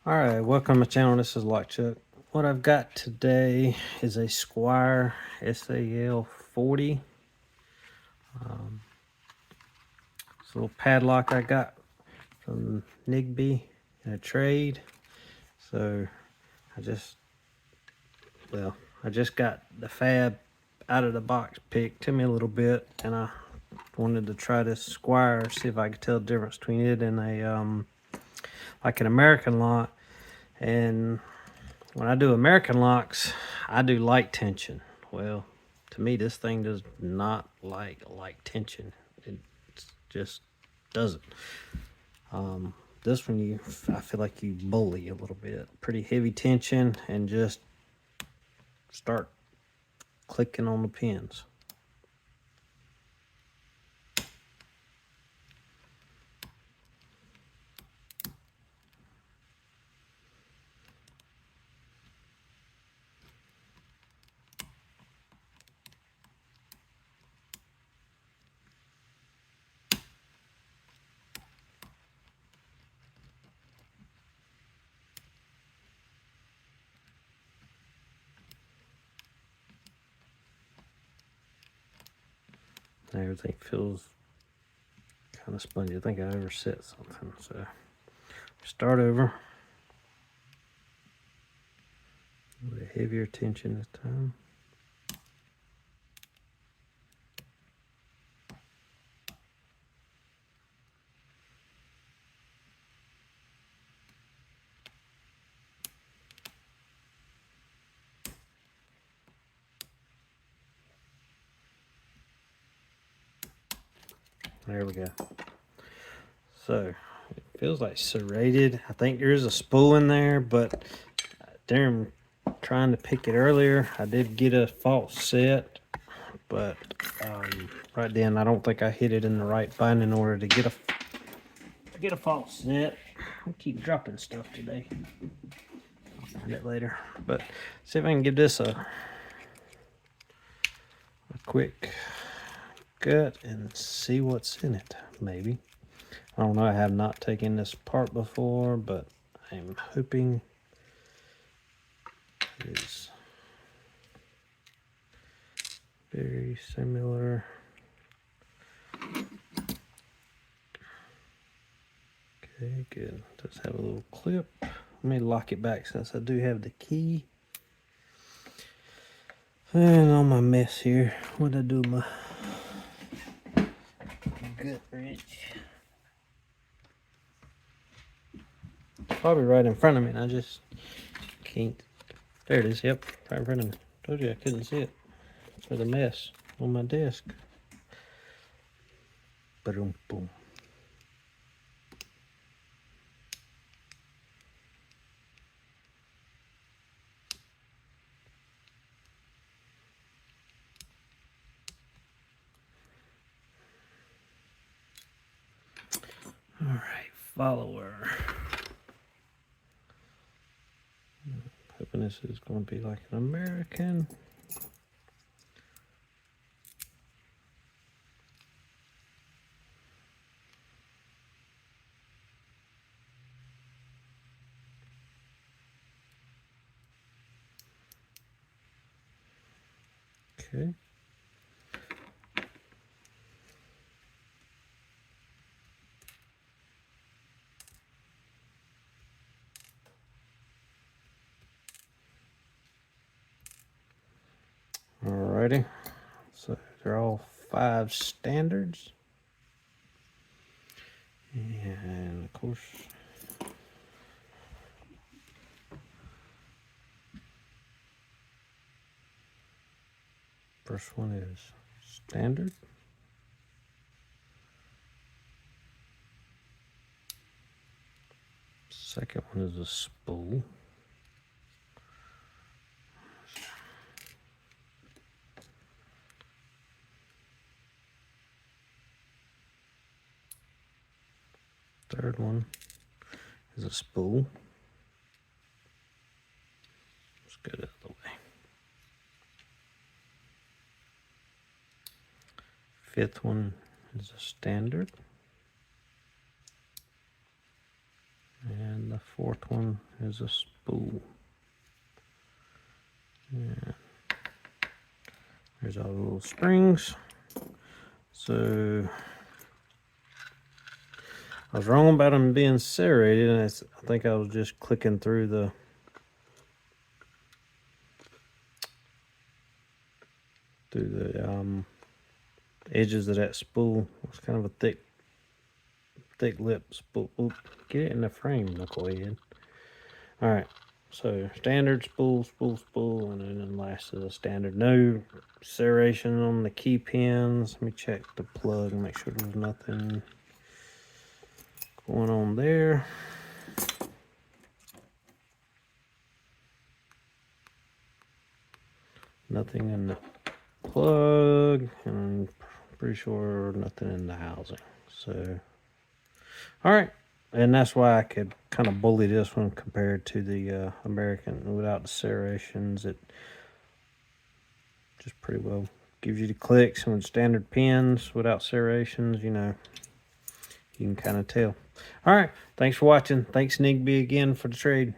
Alright, welcome to my channel. This is Chuck. What I've got today is a Squire SAL40. It's a little padlock I got from Nigby in a trade. So I just got the fab out of the box picked. Took me a little bit, and I wanted to try this Squire, see if I could tell the difference between it and a like an American lock. And when I do American locks, I do light tension. Well, to me, this thing does not like light tension. It just doesn't. This one, I feel like you bully a little bit. Pretty heavy tension, and just start clicking on the pins. Everything feels kind of spongy. I think I overset something, so start over with a heavier tension this time. There we go. So it feels like serrated. I think there is a spool in there, but during trying to pick it earlier, I did get a false set, but right then I don't think I hit it in the right binding order to get a false set. I keep dropping stuff today. I'll find it later, but see if I can give this a quick gut and see what's in it. Maybe, I don't know. I have not taken this apart before, but I'm hoping it is very similar. Okay, good. Does have a little clip. Let me lock it back since I do have the key. And all my mess here. What did I do with my gut wrench? Probably right in front of me, and I just can't. There it is. Yep, right in front of me. Told you I couldn't see it. There's a mess on my desk. Boom, boom. All right, follower. Hoping this is going to be like an American. Okay. Alrighty. So they're all 5 standards. And of course, first one is standard. Second one is a spool. Third one is a spool. Let's get it out of the way. Fifth one is a standard. And the fourth fourth one is a spool. And there's all the little springs. So I was wrong about them being serrated, and I think I was just clicking through the edges of that spool. It's kind of a thick lip spool. Oop, get it in the frame, knucklehead. All right, so standard spool, and then last is a standard. No serration on the key pins. Let me check the plug and make sure there's nothing going on there. Nothing in the plug, and I'm pretty sure nothing in the housing. So, all right, and that's why I could kind of bully this one compared to the American without the serrations. It just pretty well gives you the clicks, and with standard pins without serrations, you know, you can kind of tell. All right, thanks for watching. Thanks Nigby again for the trade.